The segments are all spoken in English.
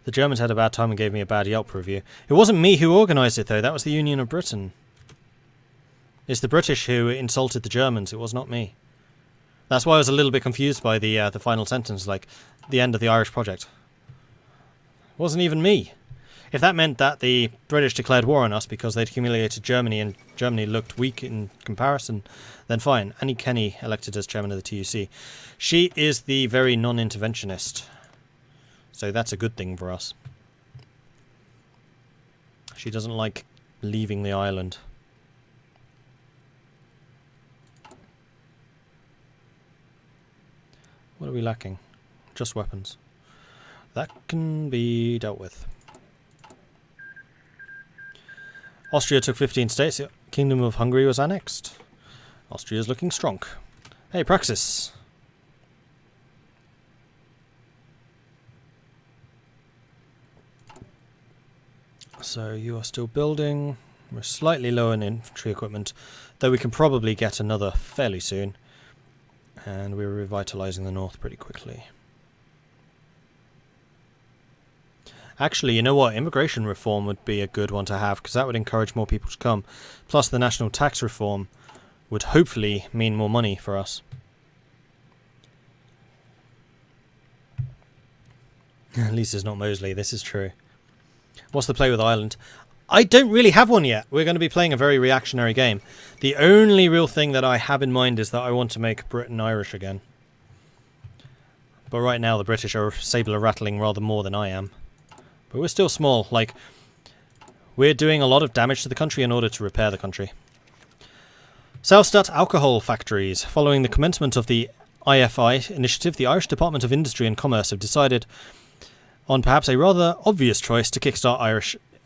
The Germans had a bad time and gave me a bad Yelp review. It wasn't me who organised it, though. That was the Union of Britain. It's the British who insulted the Germans. It was not me. That's why I was a little bit confused by the final sentence, like the end of the Irish project. It wasn't even me. If that meant that the British declared war on us because they'd humiliated Germany and Germany looked weak in comparison, then fine. Annie Kenny elected as chairman of the TUC. She is the very non-interventionist. So that's a good thing for us. She doesn't like leaving the island. What are we lacking? Just weapons. That can be dealt with. Austria took 15 states. The Kingdom of Hungary was annexed. Austria's looking strong. Hey, Praxis. So you are still building. We're slightly low in infantry equipment, though we can probably get another fairly soon. And we're revitalising the north pretty quickly. Actually, you know what? Immigration reform would be a good one to have, because that would encourage more people to come. Plus the national tax reform would hopefully mean more money for us. At least it's not Mosley, this is true. What's the play with Ireland? I don't really have one yet. We're going to be playing a very reactionary game. The only real thing that I have in mind is that I want to make Britain Irish again. But right now the British are saber-rattling rather more than I am. But we're still small. Like, we're doing a lot of damage to the country in order to repair the country. Southstadt alcohol factories. Following the commencement of the IFI initiative, the Irish Department of Industry and Commerce have decided on perhaps a rather obvious choice to kickstart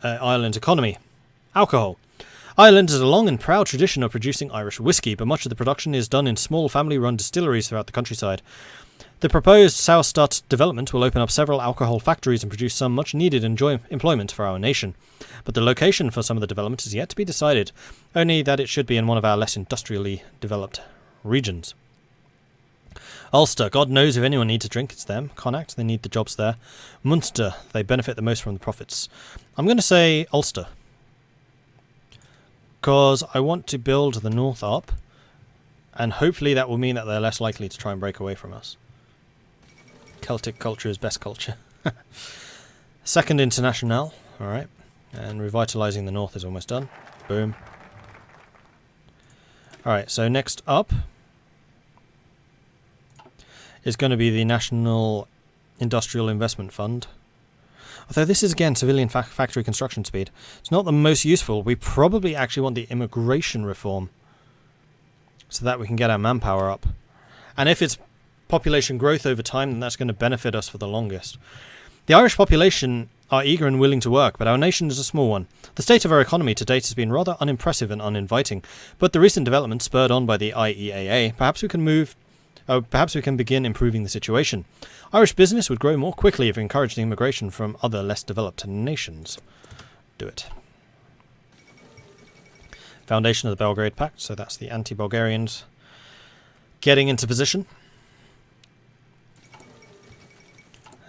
Ireland's economy. Alcohol. Ireland has a long and proud tradition of producing Irish whiskey, but much of the production is done in small family-run distilleries throughout the countryside. The proposed Southstadt development will open up several alcohol factories and produce some much-needed employment for our nation. But the location for some of the development is yet to be decided, only that it should be in one of our less industrially developed regions. Ulster, God knows if anyone needs a drink, it's them. Connacht, they need the jobs there. Munster, they benefit the most from the profits. I'm going to say Ulster, because I want to build the north up, and hopefully that will mean that they're less likely to try and break away from us. Celtic culture is best culture. Second International, alright. And revitalising the north is almost done. Boom. Alright, so next up is going to be the National Industrial Investment Fund. Although this is again civilian factory construction speed. It's not the most useful. We probably actually want the immigration reform so that we can get our manpower up. And if it's population growth over time, then that's going to benefit us for the longest. The Irish population are eager and willing to work, but our nation is a small one. The state of our economy to date has been rather unimpressive and uninviting, but the recent developments spurred on by the IEAA, perhaps we can begin improving the situation. Irish business would grow more quickly if we encouraged the immigration from other less developed nations. Do it. Foundation of the Belgrade Pact, so that's the anti-Bulgarians getting into position.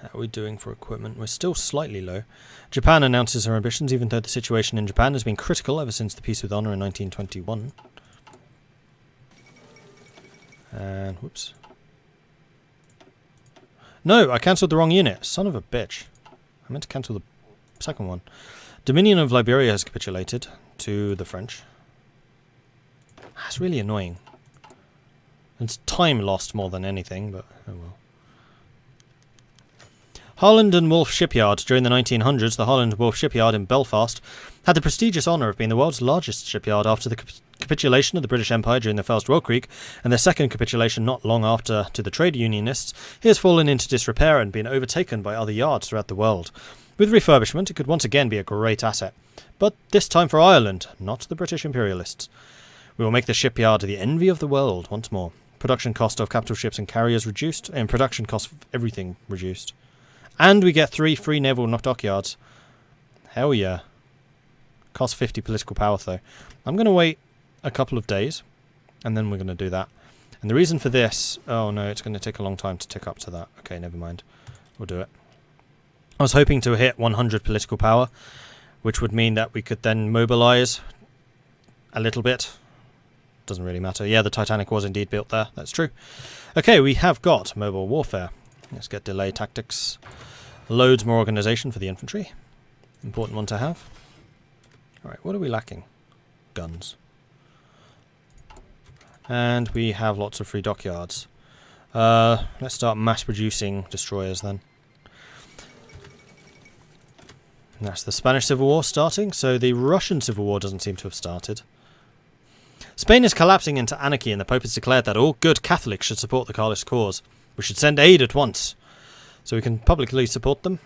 How are we doing for equipment? We're still slightly low. Japan announces her ambitions, even though the situation in Japan has been critical ever since the Peace with Honour in 1921. And, whoops. No, I cancelled the wrong unit. Son of a bitch. I meant to cancel the second one. Dominion of Liberia has capitulated to the French. That's really annoying. It's time lost more than anything, but oh well. Harland and Wolff Shipyard. During the 1900s, the Harland and Wolff Shipyard in Belfast had the prestigious honour of being the world's largest shipyard after the capitulation of the British Empire during the First World Creek, and their second capitulation not long after to the trade unionists. It has fallen into disrepair and been overtaken by other yards throughout the world. With refurbishment, it could once again be a great asset, but this time for Ireland, not the British imperialists. We will make the shipyard the envy of the world once more. Production cost of capital ships and carriers reduced, and production cost of everything reduced. And we get 3 free naval dockyards. Hell yeah. Cost 50 political power though. I'm going to wait a couple of days, and then we're going to do that. And the reason for this... Oh no, it's going to take a long time to tick up to that. Okay, never mind. We'll do it. I was hoping to hit 100 political power, which would mean that we could then mobilise a little bit. Doesn't really matter. Yeah, the Titanic was indeed built there. That's true. Okay, we have got mobile warfare. Let's get delay tactics. Loads more organisation for the infantry. Important one to have. Alright, what are we lacking? Guns. And we have lots of free dockyards. Let's start mass producing destroyers then. And that's the Spanish Civil War starting, so the Russian Civil War doesn't seem to have started. Spain is collapsing into anarchy, and the Pope has declared that all good Catholics should support the Carlist cause. We should send aid at once, so we can publicly support them.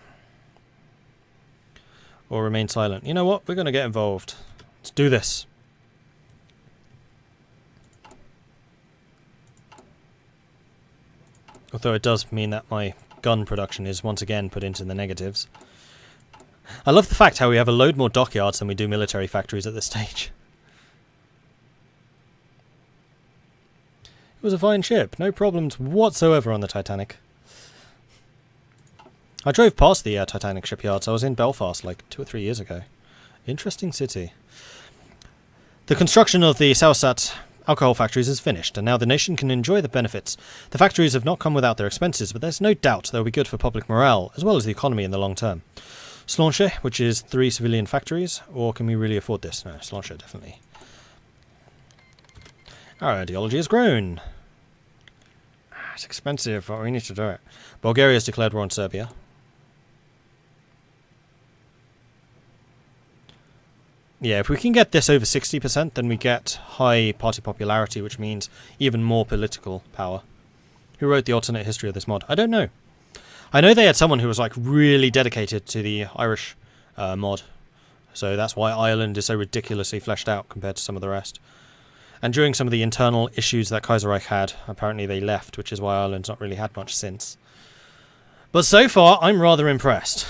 Or remain silent. You know what? We're going to get involved. Let's do this. Although it does mean that my gun production is once again put into the negatives. I love the fact how we have a load more dockyards than we do military factories at this stage. It was a fine ship. No problems whatsoever on the Titanic. I drove past the Titanic shipyards. I was in Belfast like 2 or 3 years ago. Interesting city. The construction of the Southsat alcohol factories is finished, and now the nation can enjoy the benefits. The factories have not come without their expenses, but there's no doubt they'll be good for public morale, as well as the economy in the long term. Slancher, which is 3 civilian factories, or can we really afford this? No, Slancher, definitely. Our ideology has grown. It's expensive, but we need to do it. Bulgaria has declared war on Serbia. Yeah, if we can get this over 60%, then we get high party popularity, which means even more political power. Who wrote the alternate history of this mod? I don't know. I know they had someone who was like really dedicated to the Irish mod. So that's why Ireland is so ridiculously fleshed out compared to some of the rest. And during some of the internal issues that Kaiserreich had, apparently they left, which is why Ireland's not really had much since. But so far, I'm rather impressed.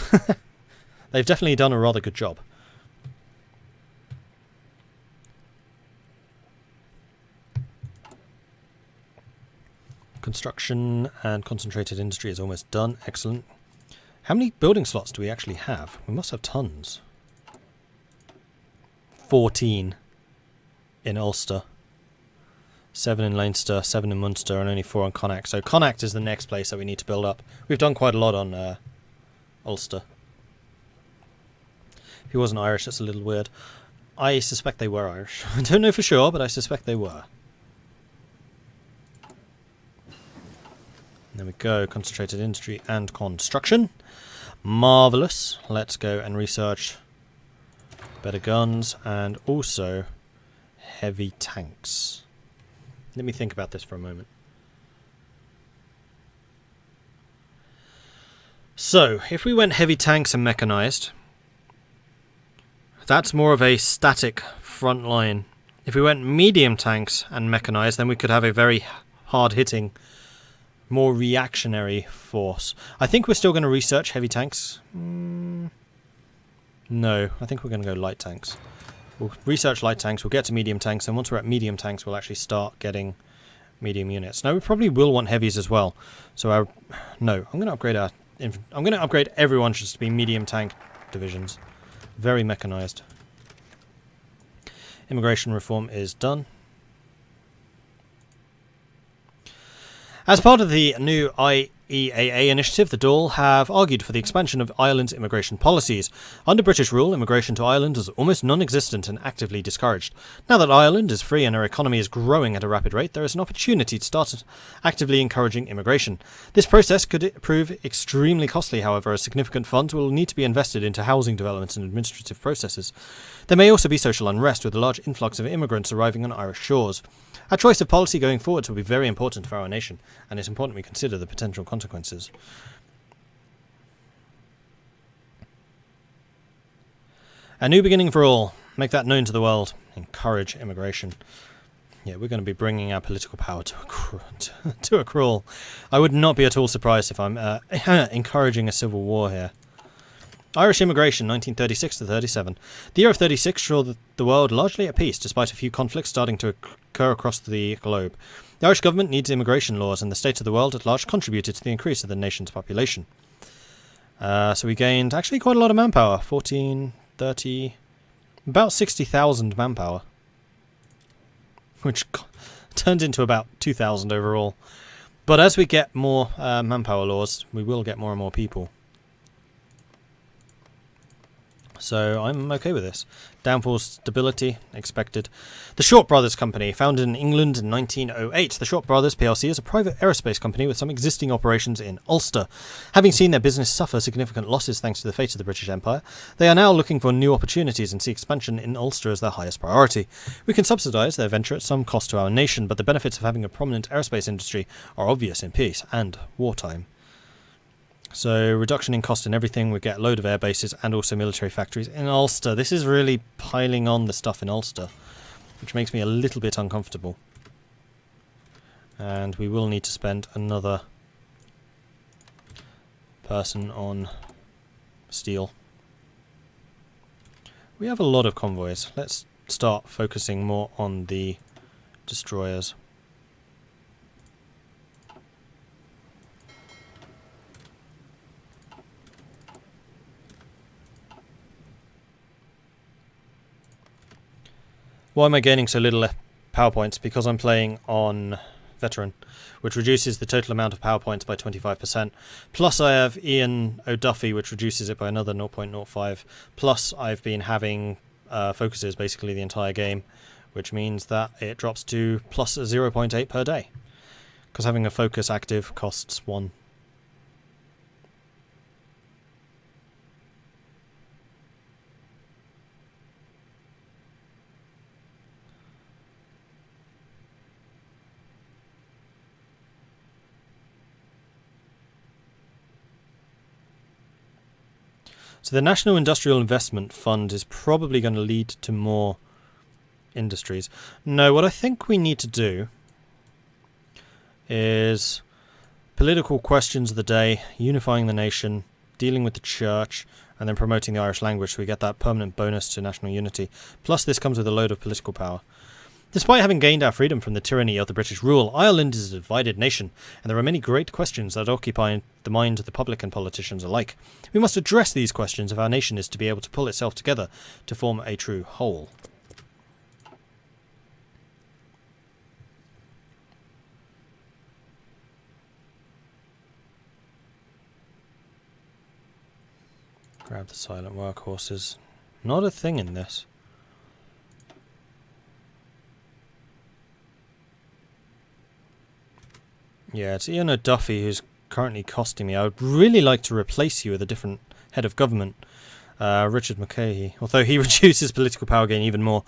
They've definitely done a rather good job. Construction and concentrated industry is almost done. Excellent. How many building slots do we actually have? We must have tons. 14 in Ulster. 7 in Leinster, 7 in Munster, and only 4 on Connacht. So Connacht is the next place that we need to build up. We've done quite a lot on Ulster. If he wasn't Irish, that's a little weird. I suspect they were Irish. I don't know for sure, but I suspect they were. There we go, concentrated industry and construction. Marvellous. Let's go and research better guns and also heavy tanks. Let me think about this for a moment. So, if we went heavy tanks and mechanized, that's more of a static front line. If we went medium tanks and mechanized, then we could have a very hard-hitting, more reactionary force. I think we're still going to research heavy tanks. No, I think we're going to go light tanks. We'll research light tanks, we'll get to medium tanks, and once we're at medium tanks, we'll actually start getting medium units. Now, we probably will want heavies as well. So, I'm going to upgrade I'm going to upgrade everyone just to be medium tank divisions. Very mechanized. Immigration reform is done. As part of the new IEAA initiative, the Dáil have argued for the expansion of Ireland's immigration policies. Under British rule, immigration to Ireland was almost non-existent and actively discouraged. Now that Ireland is free and her economy is growing at a rapid rate, there is an opportunity to start actively encouraging immigration. This process could prove extremely costly, however, as significant funds will need to be invested into housing developments and administrative processes. There may also be social unrest with a large influx of immigrants arriving on Irish shores. Our choice of policy going forwards will be very important for our nation, and it's important we consider the potential consequences. A new beginning for all. Make that known to the world. Encourage immigration. Yeah, we're going to be bringing our political power to a crawl. I would not be at all surprised if I'm encouraging a civil war here. Irish immigration, 1936 to 37. The year of 36 saw the world largely at peace, despite a few conflicts starting to occur across the globe. The Irish government needs immigration laws, and the state of the world at large contributed to the increase of the nation's population. So we gained actually quite a lot of manpower. 14, 30, about 60,000 manpower. Which turned into about 2,000 overall. But as we get more manpower laws, we will get more and more people. So I'm okay with this. Downfall stability expected. The Short Brothers Company, founded in England in 1908. The Short Brothers plc is a private aerospace company with some existing operations in Ulster. Having seen their business suffer significant losses thanks to the fate of the British Empire, they are now looking for new opportunities and see expansion in Ulster as their highest priority. We can subsidise their venture at some cost to our nation, but the benefits of having a prominent aerospace industry are obvious in peace and wartime. So, reduction in cost in everything, we get a load of air bases and also military factories in Ulster. This is really piling on the stuff in Ulster, which makes me a little bit uncomfortable. And we will need to spend another person on steel. We have a lot of convoys. Let's start focusing more on the destroyers. Why am I gaining so little power points? Because I'm playing on Veteran, which reduces the total amount of power points by 25%. Plus I have Ian O'Duffy, which reduces it by another 0.05. Plus I've been having focuses basically the entire game, which means that it drops to plus 0.8 per day. Because having a focus active costs 1. So the National Industrial Investment Fund is probably going to lead to more industries. No, what I think we need to do is political questions of the day, unifying the nation, dealing with the church, and then promoting the Irish language so we get that permanent bonus to national unity. Plus this comes with a load of political power. Despite having gained our freedom from the tyranny of the British rule, Ireland is a divided nation, and there are many great questions that occupy the mind of the public and politicians alike. We must address these questions if our nation is to be able to pull itself together to form a true whole. Grab the silent workhorses. Not a thing in this. Yeah, it's Ian O'Duffy who's currently costing me. I would really like to replace you with a different head of government, Richard McCahey, although he reduces political power gain even more.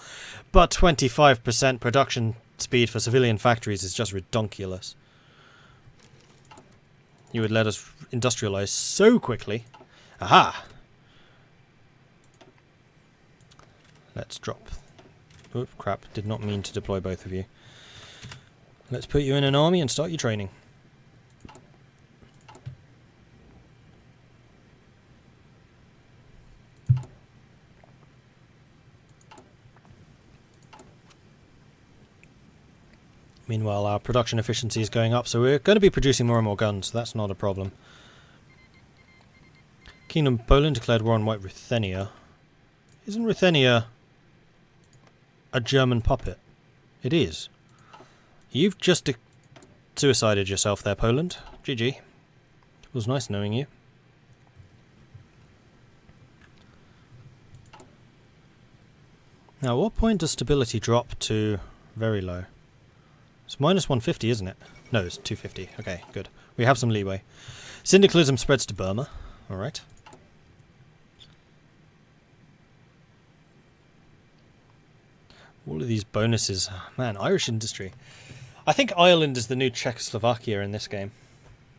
But 25% production speed for civilian factories is just redonkulous. You would let us industrialise so quickly. Aha! Let's drop. Oop, crap, did not mean to deploy both of you. Let's put you in an army and start your training. Meanwhile, our production efficiency is going up, so we're going to be producing more and more guns, so that's not a problem. Kingdom of Poland declared war on White Ruthenia. Isn't Ruthenia a German puppet? It is. You've just suicided yourself there, Poland. GG. It was nice knowing you. Now, what point does stability drop to very low? It's minus 150, isn't it? No, it's 250. Okay, good. We have some leeway. Syndicalism spreads to Burma. Alright. All of these bonuses. Man, Irish industry. I think Ireland is the new Czechoslovakia in this game.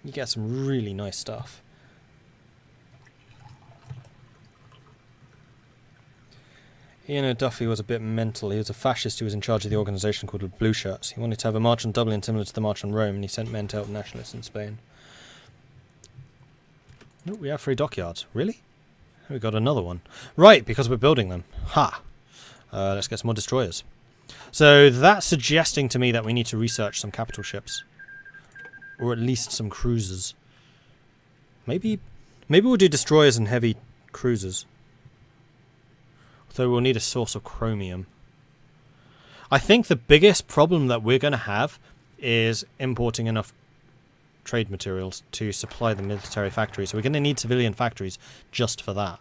You get some really nice stuff. Ian O'Duffy was a bit mental. He was a fascist who was in charge of the organisation called the Blue Shirts. He wanted to have a march on Dublin similar to the march on Rome, and he sent men to help nationalists in Spain. Oh, we have 3 dockyards. Really? We got another one. Right, because we're building them. Ha! Let's get some more destroyers. So that's suggesting to me that we need to research some capital ships. Or at least some cruisers. Maybe Maybe we'll do destroyers and heavy cruisers. Although we'll need a source of chromium. I think the biggest problem that we're going to have is importing enough trade materials to supply the military factories. So we're going to need civilian factories just for that.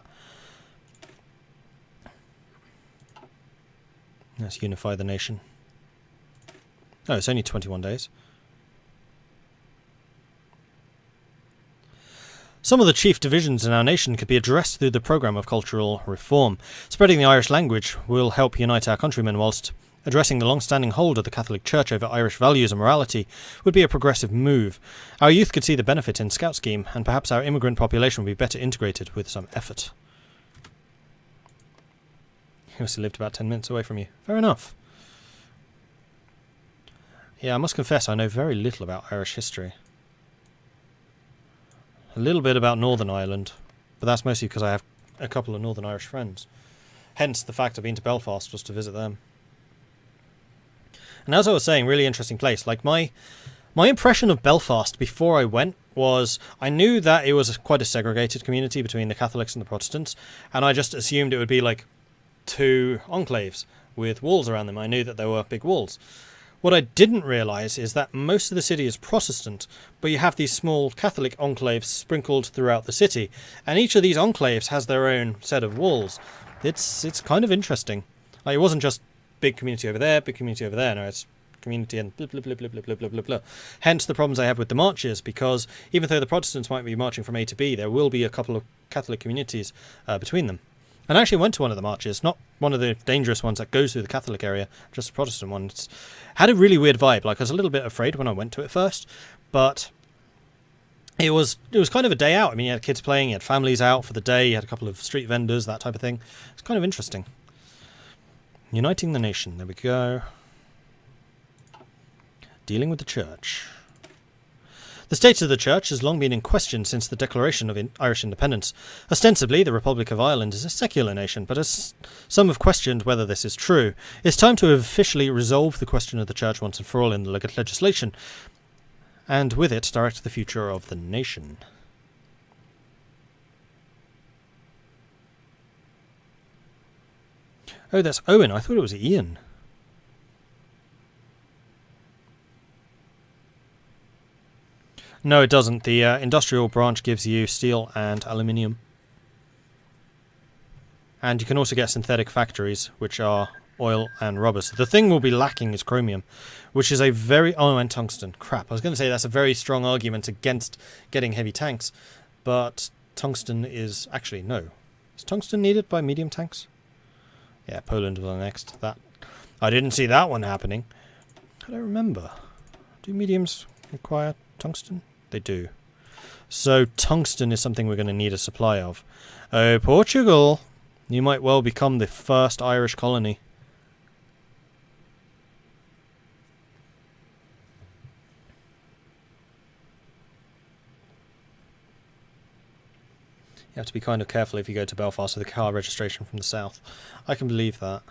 Let's unify the nation. Oh, it's only 21 days. Some of the chief divisions in our nation could be addressed through the programme of cultural reform. Spreading the Irish language will help unite our countrymen, whilst addressing the long-standing hold of the Catholic Church over Irish values and morality would be a progressive move. Our youth could see the benefit in Scout Scheme, and perhaps our immigrant population would be better integrated with some effort. He must have lived about 10 minutes away from you. Fair enough. Yeah, I must confess I know very little about Irish history. A little bit about Northern Ireland, but that's mostly because I have a couple of Northern Irish friends. Hence the fact I've been to Belfast was to visit them. And as I was saying, really interesting place. Like my impression of Belfast before I went was I knew that it was quite a segregated community between the Catholics and the Protestants, and I just assumed it would be like two enclaves with walls around them. I knew that there were big walls. What I didn't realise is that most of the city is Protestant, but you have these small Catholic enclaves sprinkled throughout the city, and each of these enclaves has their own set of walls. It's kind of interesting. Like, it wasn't just big community over there, big community over there. No, it's community and blah, blah, blah, blah, blah, blah, blah, blah, blah. Hence the problems I have with the marches, because even though the Protestants might be marching from A to B, there will be a couple of Catholic communities between them. And I actually went to one of the marches, not one of the dangerous ones that goes through the Catholic area, just a Protestant one. It's had a really weird vibe. Like, I was a little bit afraid when I went to it first, but it was kind of a day out. I mean, you had kids playing, you had families out for the day, you had a couple of street vendors, that type of thing. It's kind of interesting. Uniting the nation, there we go. Dealing with the church. The state of the church has long been in question since the declaration of Irish independence. Ostensibly, the Republic of Ireland is a secular nation, but as some have questioned whether this is true, it's time to officially resolve the question of the church once and for all in the legislation, and with it direct the future of the nation. Oh, that's Owen. I thought it was Ian. No, it doesn't. The industrial branch gives you steel and aluminium. And you can also get synthetic factories, which are oil and rubber. So the thing we'll be lacking is chromium, which is a very... Oh, and tungsten. Crap. I was going to say that's a very strong argument against getting heavy tanks. But tungsten is... Actually, no. Is tungsten needed by medium tanks? Yeah, Poland was the next. That I didn't see that one happening. I don't remember. Do mediums require tungsten? They do. So tungsten is something we're going to need a supply of. Oh, Portugal! You might well become the first Irish colony. You have to be kind of careful if you go to Belfast with a car registration from the south. I can believe that.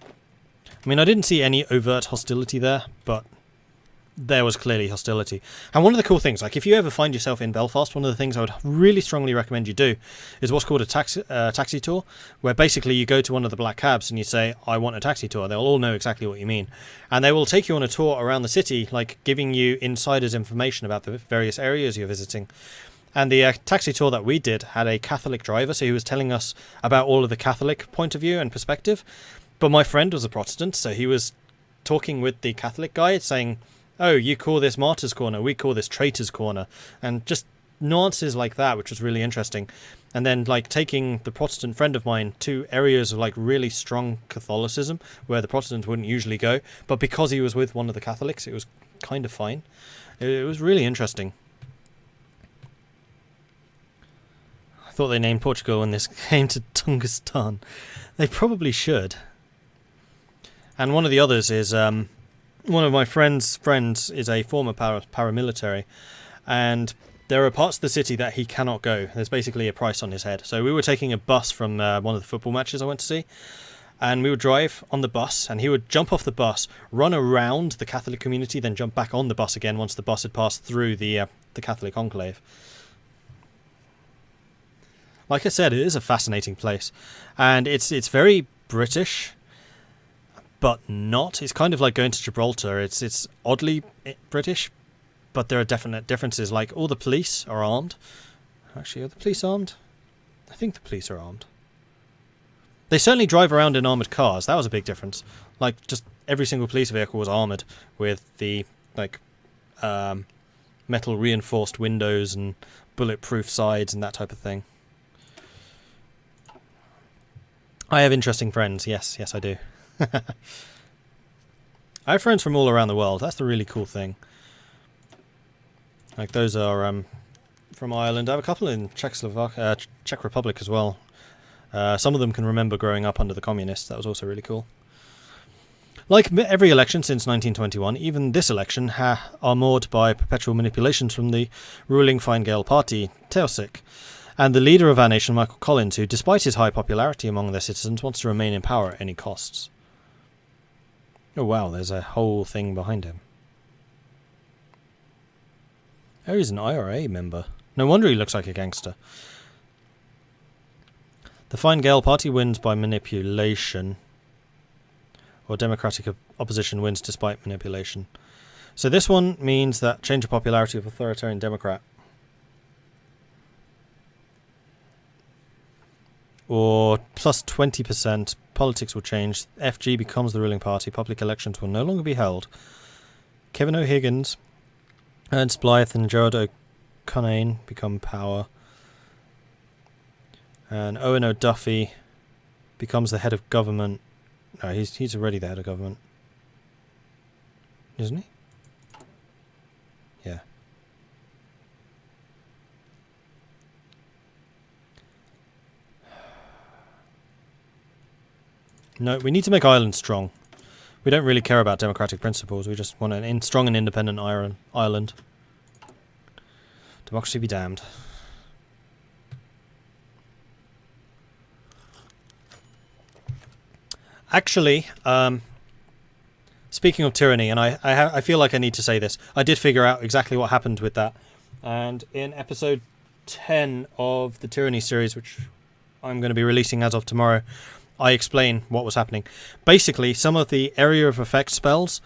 I mean, I didn't see any overt hostility there, but there was clearly hostility. And one of the cool things, like if you ever find yourself in Belfast, one of the things I would really strongly recommend you do is what's called a taxi tour, where basically you go to one of the black cabs and you say, I want a taxi tour. They'll all know exactly what you mean. And they will take you on a tour around the city, like giving you insider's information about the various areas you're visiting. And the taxi tour that we did had a Catholic driver, so he was telling us about all of the Catholic point of view and perspective. But my friend was a Protestant, so he was talking with the Catholic guy, saying, oh, you call this Martyr's Corner, we call this Traitor's Corner. And just nuances like that, which was really interesting. And then, like, taking the Protestant friend of mine to areas of, like, really strong Catholicism, where the Protestants wouldn't usually go. But because he was with one of the Catholics, it was kind of fine. It was really interesting. I thought they named Portugal when this came to Tunguistan. They probably should. And one of the others is... one of my friends' friends is a former paramilitary, and there are parts of the city that he cannot go. There's basically a price on his head. So we were taking a bus from one of the football matches I went to see, and we would drive on the bus, and he would jump off the bus, run around the Catholic community, then jump back on the bus again once the bus had passed through the Catholic enclave. Like I said, it is a fascinating place. And it's very British, but not. It's kind of like going to Gibraltar. It's oddly British, but there are definite differences. Like, all the police are armed. Actually, are the police armed? I think the police are armed. They certainly drive around in armoured cars. That was a big difference. Like, just every single police vehicle was armoured with the, like, metal reinforced windows and bulletproof sides and that type of thing. I have interesting friends. Yes, I do. I have friends from all around the world. That's the really cool thing. Like, those are from Ireland. I have a couple in Czech Republic as well. Some of them can remember growing up under the communists. That was also really cool. Like every election since 1921, even this election are marred by perpetual manipulations from the ruling Fine Gael party, Taoiseach, and the leader of our nation, Michael Collins, who, despite his high popularity among their citizens, wants to remain in power at any costs. Oh wow, there's a whole thing behind him. Oh, he's an IRA member. No wonder he looks like a gangster. The Fine Gael party wins by manipulation, or democratic opposition wins despite manipulation. So this one means that change of popularity of authoritarian Democrat. Or plus 20%, politics will change, FG becomes the ruling party, public elections will no longer be held. Kevin O'Higgins, Ernst Blythe and Gerard O'Connane become power. And Owen O'Duffy becomes the head of government. No, he's already the head of government. Isn't he? Yeah. No, we need to make Ireland strong. We don't really care about democratic principles. We just want an strong and independent Ireland. Democracy be damned. Actually, speaking of tyranny, and I feel like I need to say this, I did figure out exactly what happened with that. And in episode 10 of the Tyranny series, which I'm going to be releasing as of tomorrow, I explain what was happening. Basically, some of the area of effect spells,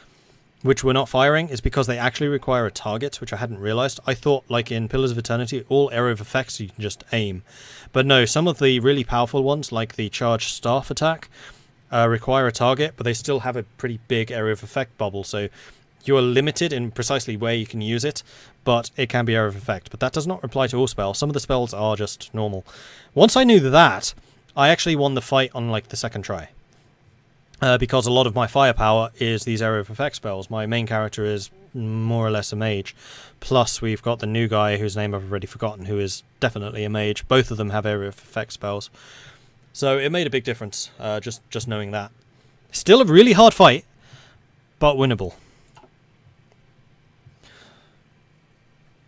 which were not firing, is because they actually require a target, which I hadn't realised. I thought, like in Pillars of Eternity, all area of effects you can just aim. But no, some of the really powerful ones, like the charged staff attack, require a target, but they still have a pretty big area of effect bubble, so you're limited in precisely where you can use it, but it can be area of effect. But that does not apply to all spells. Some of the spells are just normal. Once I knew that, I actually won the fight on like the second try. Because a lot of my firepower is these area of effect spells. My main character is more or less a mage. Plus we've got the new guy whose name I've already forgotten, who is definitely a mage. Both of them have area of effect spells. So it made a big difference, just knowing that. Still a really hard fight, but winnable.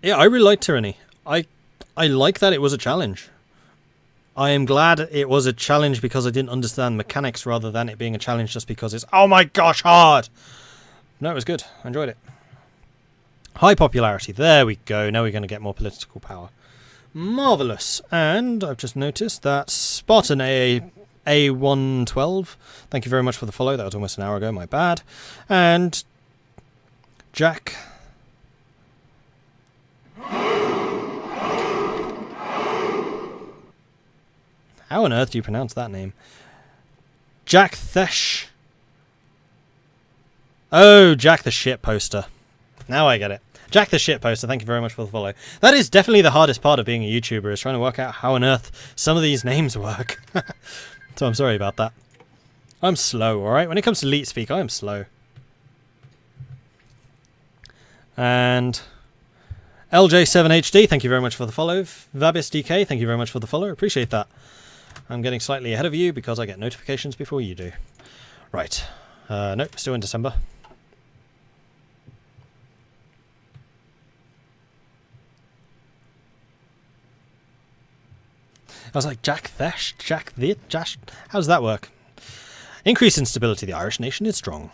Yeah, I really like Tyranny. I like that it was a challenge. I am glad it was a challenge because I didn't understand mechanics rather than it being a challenge just because it's, oh my gosh, hard! No, it was good. I enjoyed it. High popularity. There we go. Now we're going to get more political power. Marvellous. And I've just noticed that Spartan A112, thank you very much for the follow. That was almost an hour ago, my bad. And Jack... How on earth do you pronounce that name? Jack Thesh. Oh, Jack the Shit Poster. Now I get it. Jack the Shit Poster, thank you very much for the follow. That is definitely the hardest part of being a YouTuber, is trying to work out how on earth some of these names work. So I'm sorry about that. I'm slow, alright? When it comes to Leet Speak, I am slow. And LJ7HD, thank you very much for the follow. VabisDK, thank you very much for the follow. Appreciate that. I'm getting slightly ahead of you because I get notifications before you do. Right. Nope, still in December. I was like, Jack Thesh? Jack the Jash? How does that work? Increase in stability. The Irish nation is strong.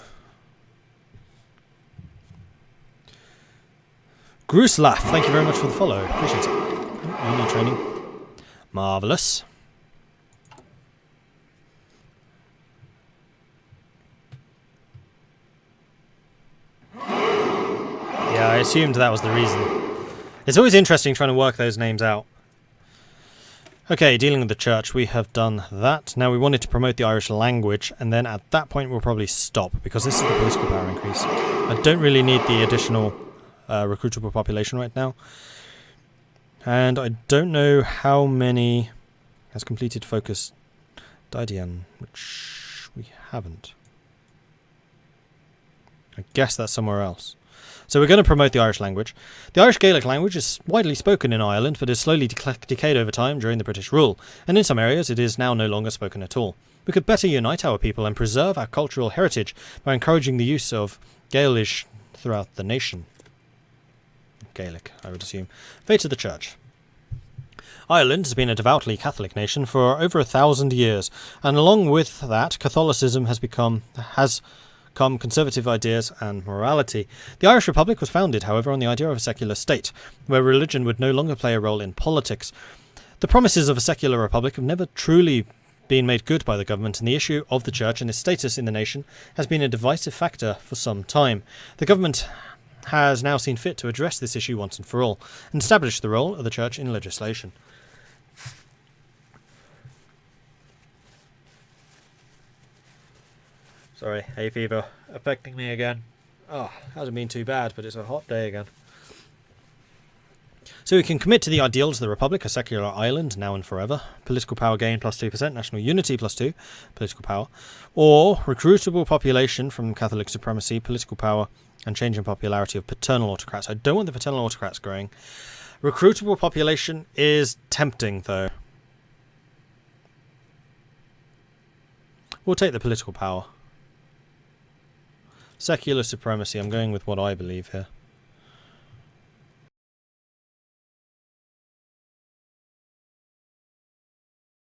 Gruslath, thank you very much for the follow. Appreciate it. New training. Marvellous. Yeah, I assumed that was the reason. It's always interesting trying to work those names out. Okay, dealing with the church, we have done that. Now we wanted to promote the Irish language, and then at that point we'll probably stop, because this is the political power increase. I don't really need the additional recruitable population right now. And I don't know how many has completed focus Didian, which we haven't. I guess that's somewhere else. So we're going to promote the Irish language. The Irish Gaelic language is widely spoken in Ireland, but has slowly decayed over time during the British rule, and in some areas it is now no longer spoken at all. We could better unite our people and preserve our cultural heritage by encouraging the use of Gaelish throughout the nation. Gaelic, I would assume. Fate of the Church. Ireland has been a devoutly Catholic nation for over 1,000 years, and along with that, Catholicism has come conservative ideas and morality. The Irish Republic was founded, however, on the idea of a secular state, where religion would no longer play a role in politics. The promises of a secular republic have never truly been made good by the government, and the issue of the church and its status in the nation has been a divisive factor for some time. The government has now seen fit to address this issue once and for all, and establish the role of the church in legislation. Sorry, hay fever affecting me again. Oh, hasn't been too bad, but it's a hot day again. So we can commit to the ideals of the Republic, a secular Ireland, now and forever. Political power gain plus 2%, national unity plus 2, political power. Or recruitable population from Catholic supremacy, political power, and change in popularity of paternal autocrats. I don't want the paternal autocrats growing. Recruitable population is tempting, though. We'll take the political power. Secular supremacy, I'm going with what I believe here.